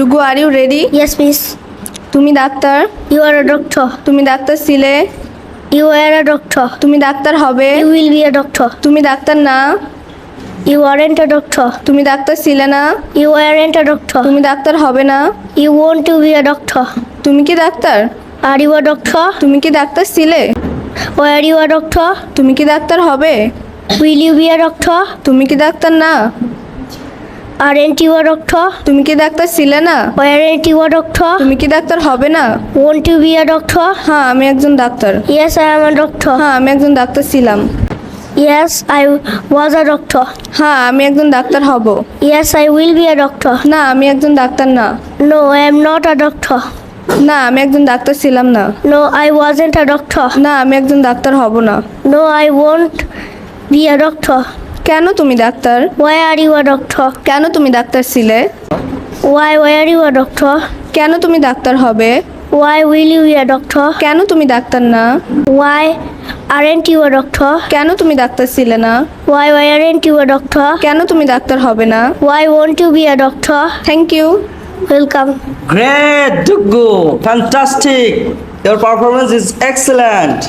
ডুগু are you ready? Yes, miss. তুমি doctor? You are a doctor. তুমি doctor ছিলে? You are a doctor. তুমি doctor হবে? You will be a doctor. তুমি doctor না? You aren't a doctor. তুমি doctor ছিলে না? You aren't a doctor. তুমি ডাক্তার হবে না? You want to be a doctor. তুমি কি doctor? Are you a doctor? তুমি কি ডাক্তার ছিলে? Were you a doctor? তুমি কি ডাক্তার হবে? Will you be a doctor? তুমি কি ডাক্তার না? Aren't you a doctor? তুমি কি ডাক্তার ছিলে না? Weren't you a doctor? তুমি কি ডাক্তার হবে না? Want to be a doctor? হ্যাঁ, আমি একজন doctor. Yes, I am a doctor. হ্যাঁ, আমি একজন ডাক্তার ছিলাম। Yes, I was a doctor. হ্যাঁ, আমি একজন ডাক্তার হব। Yes, I will be a doctor. না, আমি একজন ডাক্তার না। No, I am not a doctor. না, আমি একজন ডাক্তার ছিলাম না। No, I wasn't a doctor. না, আমি একজন ডাক্তার হব না। No, I won't be a doctor. কেন তুমি doctor? Why are you a doctor? কেন তুমি ডাক্তার ছিলে? Why were you a doctor? কেন তুমি ডাক্তার হবে? Why will you be a doctor? কেন তুমি ডাক্তার না? Why aren't you a doctor? কেন তুমি ডাক্তার ছিলে না? Why weren't you a doctor? কেন তুমি ডাক্তার হবে না? Why won't you be a doctor? Thank you. Welcome. Great, Duggu. Fantastic. Your performance is excellent.